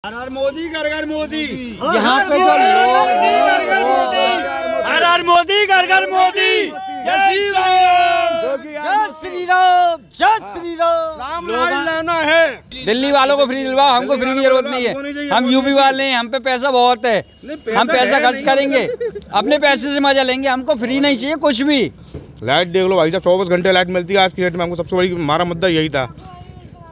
हर हर मोदी, घर घर मोदी। यहाँ पे जो लोग हर हर मोदी, घर घर मोदी। जय श्री राम, जय श्री राम, जय श्री राम। राम राज लाना है। दिल्ली वालों को फ्री दिलवाओ, हमको फ्री की जरूरत नहीं है। हम यूपी वाले हैं, हम पे पैसा बहुत है, हम पैसा खर्च करेंगे, अपने पैसे से मजा लेंगे। हमको फ्री नहीं चाहिए कुछ भी। लाइट देख लो भाई साहब, 24 घंटे लाइट मिलती है आज की डेट में। हमको सबसे बड़ी हमारा मुद्दा यही था,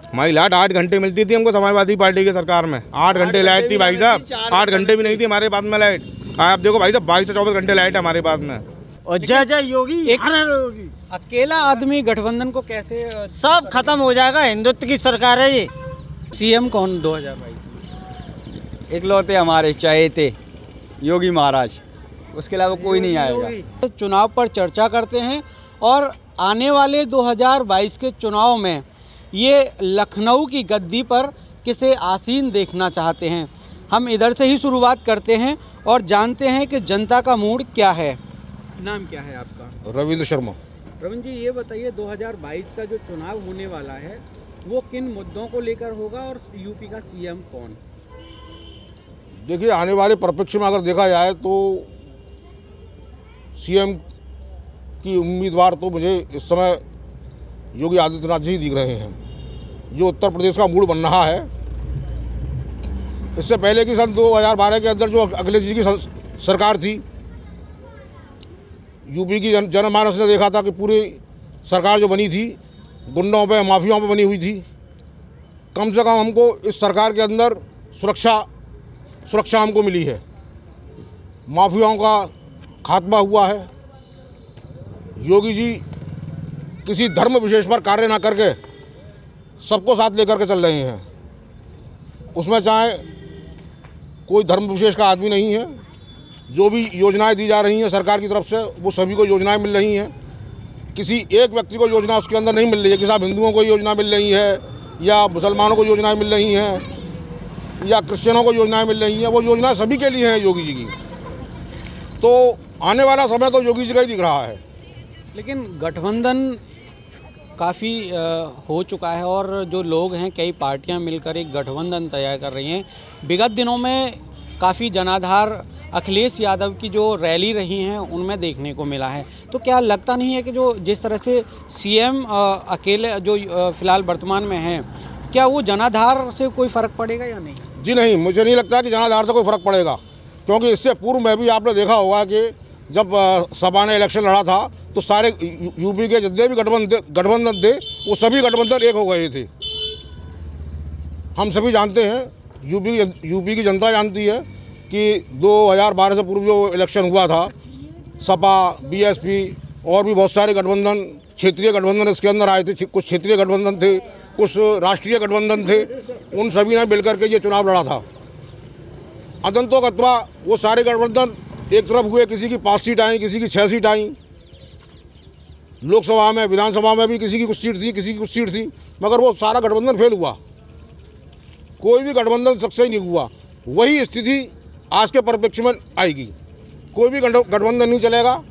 हमारी लाइट 8 घंटे मिलती थी हमको समाजवादी पार्टी की सरकार में। 8 घंटे लाइट थी भाई साहब, 8 घंटे भी नहीं थी हमारे पास में लाइट। आप देखो भाई साहब, 22 से 24 घंटे लाइट है हमारे पास में। और जय जय योगी, हर हर योगी। अकेला आदमी गठबंधन को कैसे सब खत्म हो जाएगा, हिंदुत्व की सरकार है ये। सीएम कौन 2022? इकलौते हमारे चहेते योगी महाराज, उसके अलावा कोई नहीं आएगा। चुनाव पर चर्चा करते हैं और आने वाले 2022 के चुनाव में ये लखनऊ की गद्दी पर किसे आसीन देखना चाहते हैं। हम इधर से ही शुरुआत करते हैं और जानते हैं कि जनता का मूड क्या है। नाम क्या है आपका? रविंद्र शर्मा। रविंद्र जी, ये बताइए 2022 का जो चुनाव होने वाला है वो किन मुद्दों को लेकर होगा और यूपी का सीएम कौन? देखिए, आने वाले परिप्रेक्ष्य में अगर देखा जाए तो सीएम की उम्मीदवार तो मुझे इस समय योगी आदित्यनाथ जी दिख रहे हैं। जो उत्तर प्रदेश का मूड बन रहा है, इससे पहले की सन 2012 के अंदर जो अखिलेश जी की सरकार थी, यूपी की जनमानस ने देखा था कि पूरी सरकार जो बनी थी गुंडों पे, माफियाओं पे बनी हुई थी। कम से कम हमको इस सरकार के अंदर सुरक्षा हमको मिली है, माफियाओं का खात्मा हुआ है। योगी जी किसी धर्म विशेष पर कार्य ना करके सबको साथ लेकर के चल रहे हैं। उसमें चाहे कोई धर्म विशेष का आदमी नहीं है। जो भी योजनाएं दी जा रही हैं सरकार की तरफ से, वो सभी को योजनाएं मिल रही हैं। किसी एक व्यक्ति को योजना उसके अंदर नहीं मिल रही है कि साहब हिंदुओं को योजना मिल रही है या मुसलमानों को योजनाएं मिल रही हैं या क्रिश्चियनों को योजनाएं मिल रही हैं। वो योजना सभी के लिए हैं योगी जी की। तो आने वाला समय तो योगी जी का ही दिख रहा है। लेकिन गठबंधन काफ़ी हो चुका है और जो लोग हैं, कई पार्टियां मिलकर एक गठबंधन तैयार कर रही हैं। विगत दिनों में काफ़ी जनाधार अखिलेश यादव की जो रैली रही हैं उनमें देखने को मिला है। तो क्या लगता नहीं है कि जो जिस तरह से सीएम अकेले जो फिलहाल वर्तमान में हैं, क्या वो जनाधार से कोई फ़र्क पड़ेगा या नहीं? जी नहीं, मुझे नहीं लगता कि जनाधार से कोई फ़र्क पड़ेगा, क्योंकि इससे पूर्व में भी आपने देखा होगा कि जब सपा ने इलेक्शन लड़ा था तो सारे यूपी के जितने भी गठबंधन थे वो सभी गठबंधन एक हो गए थे। हम सभी जानते हैं, यूपी की जनता जानती है कि 2012 से पूर्व जो इलेक्शन हुआ था, सपा, बीएसपी और भी बहुत सारे गठबंधन, क्षेत्रीय गठबंधन इसके अंदर आए थे। कुछ क्षेत्रीय गठबंधन थे, कुछ राष्ट्रीय गठबंधन थे। उन सभी ने मिलकर के ये चुनाव लड़ा था। अदंतोगत्वा वो सारे गठबंधन एक तरफ हुए। किसी की 5 सीट आई, किसी की 6 सीट आई। लोकसभा में, विधानसभा में भी किसी की कुछ सीट थी, किसी की कुछ सीट थी, मगर वो सारा गठबंधन फेल हुआ। कोई भी गठबंधन सक्सेस नहीं हुआ। वही स्थिति आज के परिप्रेक्ष्य में आएगी। कोई भी गठबंधन नहीं चलेगा,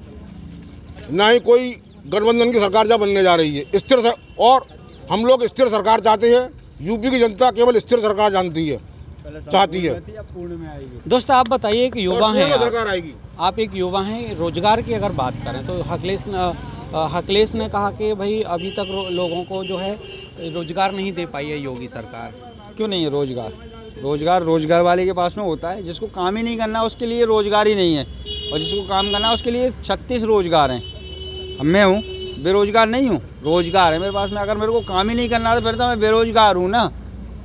ना ही कोई गठबंधन की सरकार जब बनने जा रही है। स्थिर और हम लोग स्थिर सरकार चाहते हैं। यूपी की जनता केवल स्थिर सरकार चाहती है। दोस्त, आप बताइए कि युवा हैं, सरकार आएगी। आप एक युवा हैं, रोजगार की अगर बात करें तो अखिलेश ने कहा कि भाई अभी तक लोगों को जो है रोजगार नहीं दे पाई है योगी सरकार। क्यों नहीं है रोजगार वाले के पास में होता है। जिसको काम ही नहीं करना उसके लिए रोजगार ही नहीं है, और जिसको काम करना उसके लिए 36 रोजगार हैं। अब मैं हूँ, बेरोजगार नहीं हूँ, रोजगार है मेरे पास में। अगर मेरे को काम ही नहीं करना तो फिर तो मैं बेरोजगार हूँ ना।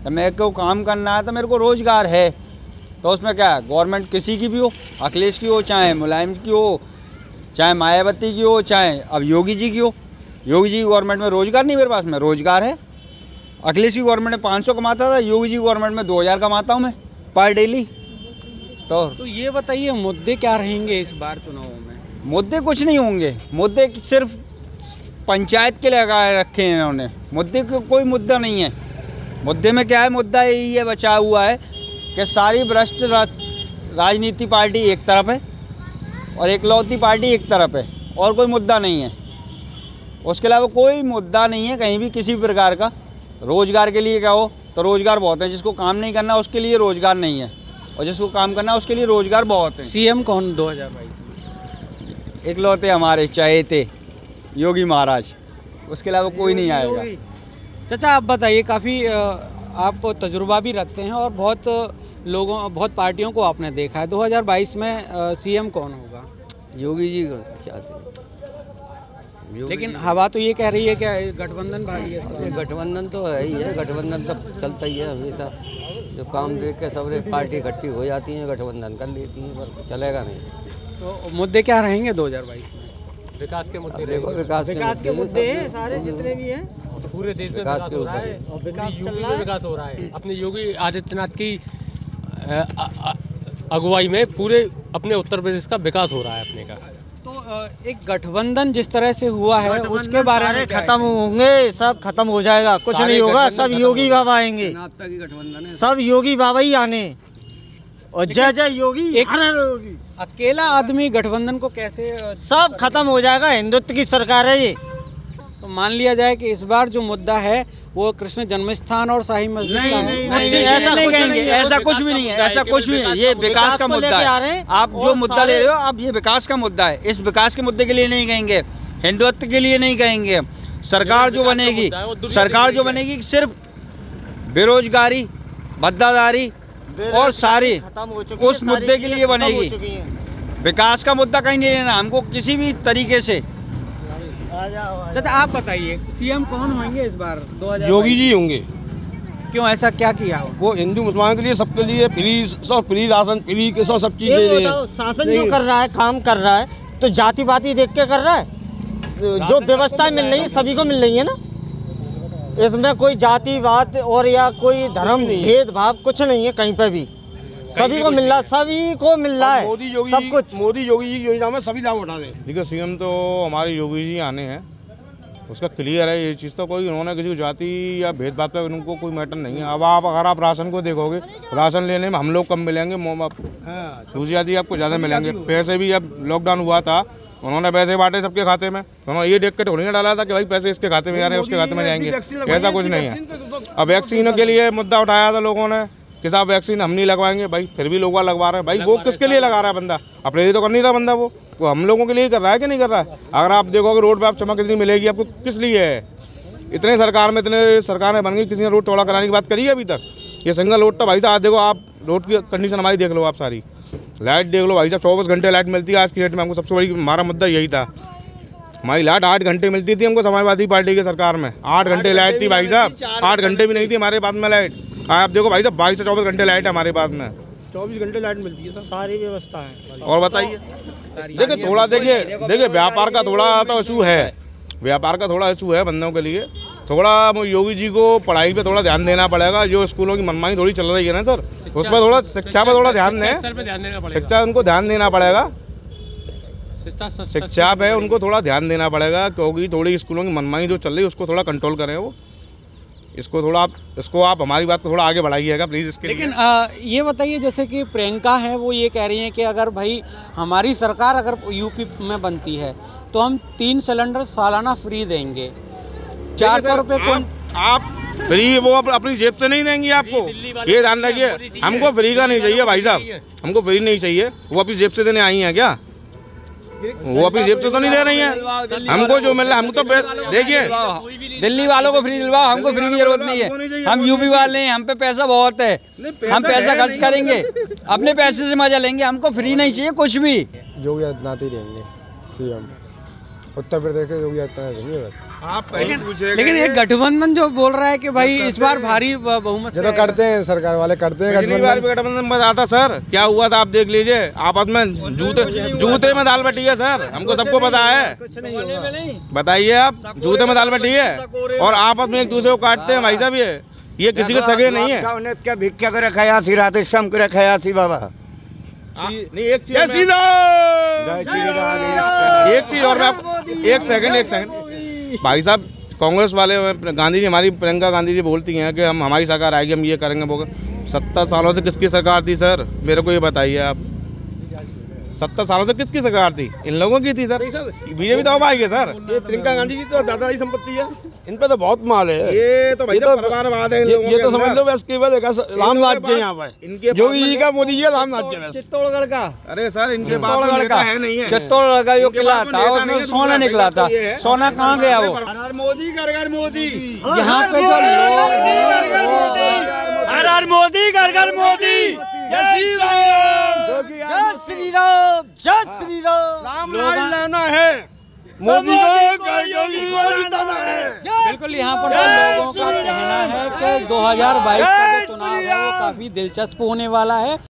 तो मेरे को काम करना है तो मेरे को रोजगार है। तो उसमें क्या है, गवर्नमेंट किसी की भी हो, अखिलेश की हो, चाहे मुलायम की हो, चाहे मायावती की हो, चाहे अब योगी जी की हो। योगी जी की गवर्नमेंट में रोजगार नहीं, मेरे पास में रोजगार है। अखिलेश की गवर्नमेंट में 500 कमाता था, योगी जी की गवर्नमेंट में 2000 कमाता हूँ मैं पर डेली। तो ये बताइए मुद्दे क्या रहेंगे इस बार चुनावों में? मुद्दे कुछ नहीं होंगे। मुद्दे सिर्फ पंचायत के लिए लगाए रखे हैं इन्होंने। मुद्दे को कोई मुद्दा नहीं है। मुद्दे में क्या है, मुद्दा यही है बचा हुआ है कि सारी भ्रष्ट राजनीति पार्टी एक तरफ है और इकलौती पार्टी एक तरफ है, और कोई मुद्दा नहीं है। उसके अलावा कोई मुद्दा नहीं है कहीं भी किसी प्रकार का। रोजगार के लिए कहो तो रोजगार बहुत है। जिसको काम नहीं करना उसके लिए रोजगार नहीं है, और जिसको काम करना उसके लिए रोजगार बहुत है। सीएम कौन 2022 इकलौते हमारे चहेते योगी महाराज, उसके अलावा कोई नहीं आएगा। चाचा आप बताइए, काफ़ी आप तजुर्बा भी रखते हैं और बहुत पार्टियों को आपने देखा है, 2022 में सीएम कौन होगा? योगी जी को चाहते हैं। लेकिन हवा तो ये कह रही है कि गठबंधन भारी है। ये गठबंधन तो है ही है, गठबंधन तो चलता ही है हमेशा। जो काम देख के सब पार्टी इकट्ठी हो जाती है, गठबंधन कर लेती है, पर चलेगा नहीं। तो मुद्दे क्या रहेंगे 2022 में? विकास के मुद्दे। देखो विकास के मुद्दे हैं सारे जितने भी हैं, तो पूरे देश में विकास के हो रहा है, यूपी में विकास हो रहा है। अपने योगी आदित्यनाथ की अगुवाई में पूरे अपने उत्तर प्रदेश का विकास हो रहा है अपने का। तो एक गठबंधन जिस तरह से हुआ है उसके बारे में खत्म होंगे, सब खत्म हो जाएगा, कुछ नहीं होगा, सब योगी बाबा आएंगे, सब योगी बाबा ही आने, और जय जय योगी, हर हर योगी। अकेला आदमी गठबंधन को कैसे सब खत्म हो जाएगा, हिंदुत्व की सरकार है ये। तो मान लिया जाए कि इस बार जो मुद्दा है वो कृष्ण जन्मस्थान और शाही मस्जिद का है। ऐसा नहीं कहेंगे, ऐसा कुछ भी नहीं है, ऐसा कुछ भी नहीं। ये विकास का मुद्दा है। आप जो मुद्दा ले रहे हो, आप ये विकास का मुद्दा है। इस विकास के मुद्दे के लिए नहीं कहेंगे, हिंदुत्व के लिए नहीं कहेंगे। सरकार जो बनेगी सिर्फ बेरोजगारी, भद्दादारी और सारी उस मुद्दे के लिए बनेगी। विकास का मुद्दा कहीं नहीं लेना हमको किसी भी तरीके से। चाचा आप बताइए, सीएम कौन होंगे इस बार 2022? योगी जी होंगे। क्यों, ऐसा क्या किया हो? वो हिंदू मुसलमान के लिए सबके लिए फ्री राशन, फ्री के सब चीज़ दे रहे हैं। शासन जो कर रहा है, काम कर रहा है, तो जाति बाती देख के कर रहा है। जो व्यवस्था मिल रही है सभी को मिल रही है ना, इसमें कोई जातिवाद और या कोई धर्म भेदभाव कुछ नहीं है कहीं पे भी, सभी को मिल रहा है, सभी को मिल रहा है सब कुछ। मोदी योगी जी योजना में सभी लाभ उठा दें। देखिए सीएम तो हमारे योगी जी आने हैं, उसका क्लियर है ये चीज़। तो कोई उन्होंने किसी को जाति या भेदभाव पे उनको कोई मैटर नहीं है। अब अगर आप राशन को देखोगे, राशन लेने में हम लोग कम मिलेंगे, दूसरी जाति आपको ज़्यादा मिलेंगे। पैसे भी अब लॉकडाउन हुआ था, उन्होंने पैसे बांटे सबके खाते में, उन्होंने ये देख के थोड़ी ना डाला था कि भाई पैसे इसके खाते में आ रहे हैं उसके खाते में जाएंगे, ऐसा कुछ नहीं है। अब वैक्सीन के लिए मुद्दा उठाया था लोगों ने कि साहब वैक्सीन हम नहीं लगवाएंगे, भाई फिर भी लोग लगवा रहे हैं। भाई वो किसके लिए लगा रहा है बंदा? अपने लिए तो कर नहीं रहा बंदा, वो हम लोगों के लिए कर रहा है कि नहीं कर रहा है? अगर आप देखोगे रोड पे आप चमक कितनी मिलेगी आपको, किस लिए है? इतने सरकारें बन गई, किसी ने रोड चौड़ा कराने की बात करी है अभी तक? ये सिंगल रोड तो भाई साहब देखो, आप रोड की कंडीशन हमारी देख लो, आप सारी लाइट देख लो भाई साहब, 24 घंटे लाइट मिलती है आज की डेट में। हमको सबसे बड़ी हमारा मुद्दा यही था, हमारी लाइट 8 घंटे मिलती थी हमको समाजवादी पार्टी की सरकार में। 8 घंटे लाइट थी भाई साहब, 8 घंटे भी नहीं थी हमारे पास में लाइट। आप देखो भाई साहब 22 से 24 घंटे लाइट है हमारे पास में, 24 घंटे लाइट मिलती है, सारी व्यवस्था है। और बताइए, देखिए थोड़ा देखिए व्यापार का थोड़ा तो इशू है, व्यापार का थोड़ा इशू है बंदों के लिए। थोड़ा योगी जी को पढ़ाई पे थोड़ा ध्यान देना पड़ेगा। जो स्कूलों की मनमानी थोड़ी चल रही है ना सर, उस पर थोड़ा शिक्षा पर थोड़ा ध्यान दें, शिक्षा उनको ध्यान देना पड़ेगा, शिक्षा पे उनको थोड़ा ध्यान देना पड़ेगा, क्योंकि थोड़ी स्कूलों की मनमानी जो चल रही है उसको थोड़ा कंट्रोल करें वो। इसको आप हमारी बात को थोड़ा आगे बढ़ाइएगा प्लीज़ इसके। लेकिन ये बताइए, जैसे कि प्रियंका है वो ये कह रही हैं कि अगर भाई हमारी सरकार अगर यूपी में बनती है तो हम 3 सिलेंडर सालाना फ्री देंगे, 400 रुपये को आप फ्री वो अपनी जेब से नहीं देंगी आपको, ये ध्यान रखिए। हमको फ्री का नहीं चाहिए भाई साहब, हमको फ्री नहीं चाहिए। वो अपनी जेब से देने आई हैं क्या? वो अपनी जेब से तो नहीं दे रही हैं। हमको जो मिल रहा है हम तो देखिए, दिल्ली वालों को फ्री दिलवाओ, हमको फ्री की जरूरत नहीं है। हम यूपी वाले हैं, हम पे पैसा बहुत है, हम पैसा खर्च करेंगे, अपने पैसे से मजा लेंगे, हमको फ्री नहीं चाहिए कुछ भी। योगी आदित्यनाथ ही रहेंगे सीएम, उत्तर प्रदेश के योगी आदित्यनाथ रहेंगे बस। आप लेकिन एक गठबंधन जो बोल रहा है कि भाई इस बार भारी बहुमत ये तो करते हैं, सरकार वाले करते हैं गठबंधन बताता सर क्या हुआ था, आप देख लीजिए। आपस में जूते में दाल बटी है सर, हमको सबको पता है। बताइए आप, जूते में दाल बटी है और आपस में एक दूसरे को काटते हैं भाई साहब। ये किसी के सगे नहीं है। क्या भिक्षा करे खाया सी, राधे श्याम करे खाया सी बाबा। नहीं एक चीज और मैं एक सेकंड भाई साहब, कांग्रेस वाले गांधी जी, हमारी प्रियंका गांधी जी बोलती हैं कि हम हमारी सरकार आएगी, हम ये करेंगे वो। 70 सालों से किसकी सरकार थी सर, मेरे को ये बताइए आप। 70 सालों से किसकी सरकार थी? इन लोगों की थी सर, बीजेपी तो अब आई है सर। ये प्रियंका गांधी जी तो दादा की संपत्ति है। इन पे तो बहुत माल है। ये तो भाई परिवारवाद है, ये तो समझ लो बस केवल राम राज्य है यहाँ पे। योगी जी का, मोदी जी का राम राज्य है। चित्तौड़गढ़ का, अरे सर इनके पास चित्तौड़गढ़ का है नहीं है। चित्तौड़गढ़ का जो किला था उसमें सोना निकला था, सोना कहाँ गया वो? मोदी घर घर मोदी, यहाँ पे जो लोग हैं हर हर मोदी घर घर मोदी। जय श्री राम, जय श्री राम, जय श्री राम। राम राज लाना है, मोदी को जिताना है। बिल्कुल यहाँ पर तो लोगों का कहना है कि 2022 का जो चुनाव है वो काफी दिलचस्प होने वाला है।